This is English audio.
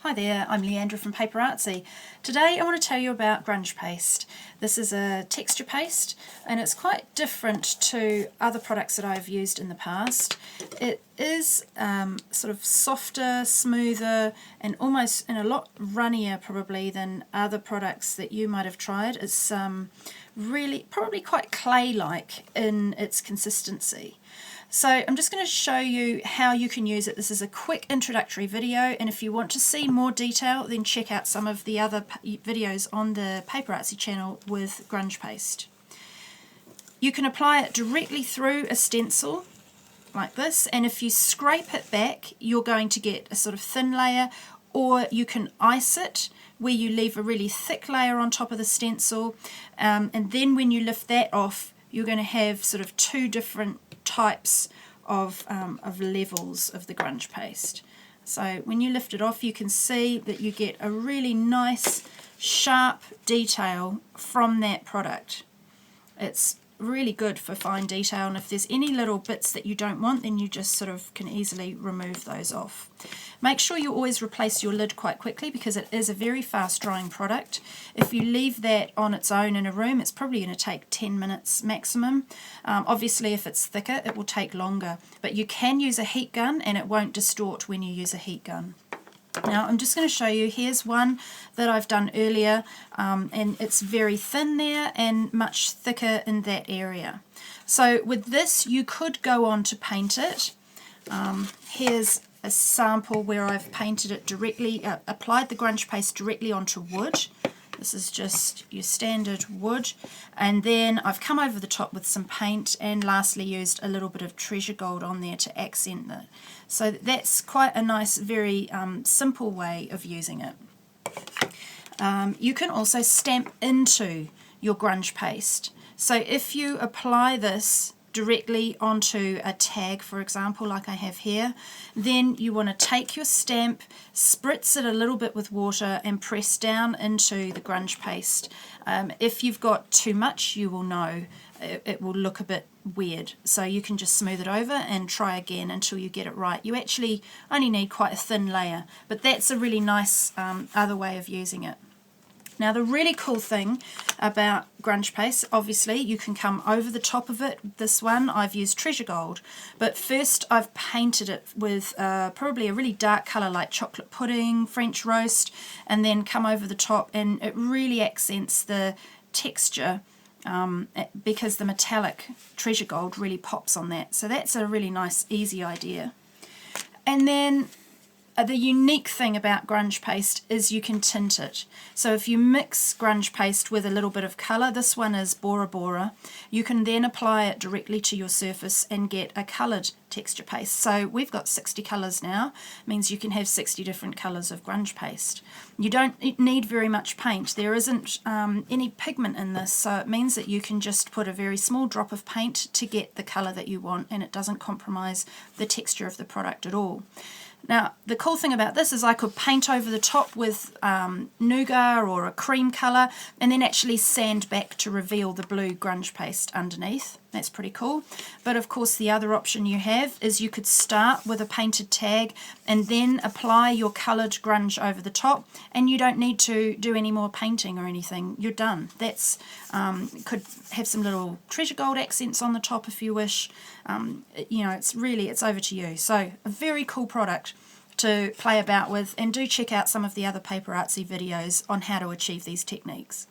Hi there, I'm Leandra from PaperArtsy. Today I want to tell you about grunge paste. This is a texture paste and it's quite different to other products that I've used in the past. It is sort of softer, smoother and almost and a lot runnier probably than other products that you might have tried. It's really probably quite clay-like in its consistency. So I'm just going to show you how you can use it. This is a quick introductory video, and if you want to see more detail then check out some of the other videos on the PaperArtsy channel with grunge paste. You can apply it directly through a stencil like this, and if you scrape it back you're going to get a sort of thin layer, or you can ice it where you leave a really thick layer on top of the stencil, and then when you lift that off you're going to have sort of two different types of levels of the grunge paste. So when you lift it off you can see that you get a really nice sharp detail from that product. It's really good for fine detail, and if there's any little bits that you don't want then you just sort of can easily remove those off. Make sure you always replace your lid quite quickly because it is a very fast drying product. If you leave that on its own in a room it's probably going to take 10 minutes maximum. Obviously if it's thicker it will take longer, but you can use a heat gun and it won't distort when you use a heat gun. Now I'm just going to show you, here's one that I've done earlier, and it's very thin there and much thicker in that area. So with this you could go on to paint it. Here's a sample where I've painted it directly, applied the grunge paste directly onto wood. This is just your standard wood, and then I've come over the top with some paint and lastly used a little bit of treasure gold on there to accent it. So that's quite a nice, very simple way of using it. You can also stamp into your grunge paste. So if you apply this directly onto a tag, for example, like I have here, then you want to take your stamp, spritz it a little bit with water and press down into the grunge paste. If you've got too much you will know it will look a bit weird, so you can just smooth it over and try again until you get it right. You actually only need quite a thin layer, but that's a really nice other way of using it. Now the really cool thing about grunge paste, obviously you can come over the top of it. This one I've used treasure gold, but first I've painted it with probably a really dark colour like chocolate pudding, French roast, and then come over the top, and it really accents the texture because the metallic treasure gold really pops on that. So that's a really nice easy idea. And then the unique thing about grunge paste is you can tint it. So if you mix grunge paste with a little bit of colour, this one is Bora Bora, you can then apply it directly to your surface and get a coloured texture paste. So we've got 60 colours now, means you can have 60 different colours of grunge paste. You don't need very much paint. There isn't any pigment in this, so it means that you can just put a very small drop of paint to get the colour that you want, and it doesn't compromise the texture of the product at all. Now the cool thing about this is I could paint over the top with nougat or a cream colour and then actually sand back to reveal the blue grunge paste underneath. That's pretty cool. But of course the other option you have is you could start with a painted tag and then apply your coloured grunge over the top, and you don't need to do any more painting or anything. You're done. That's could have some little treasure gold accents on the top if you wish. You know, it's over to you. So a very cool product to play about with, and do check out some of the other PaperArtsy videos on how to achieve these techniques.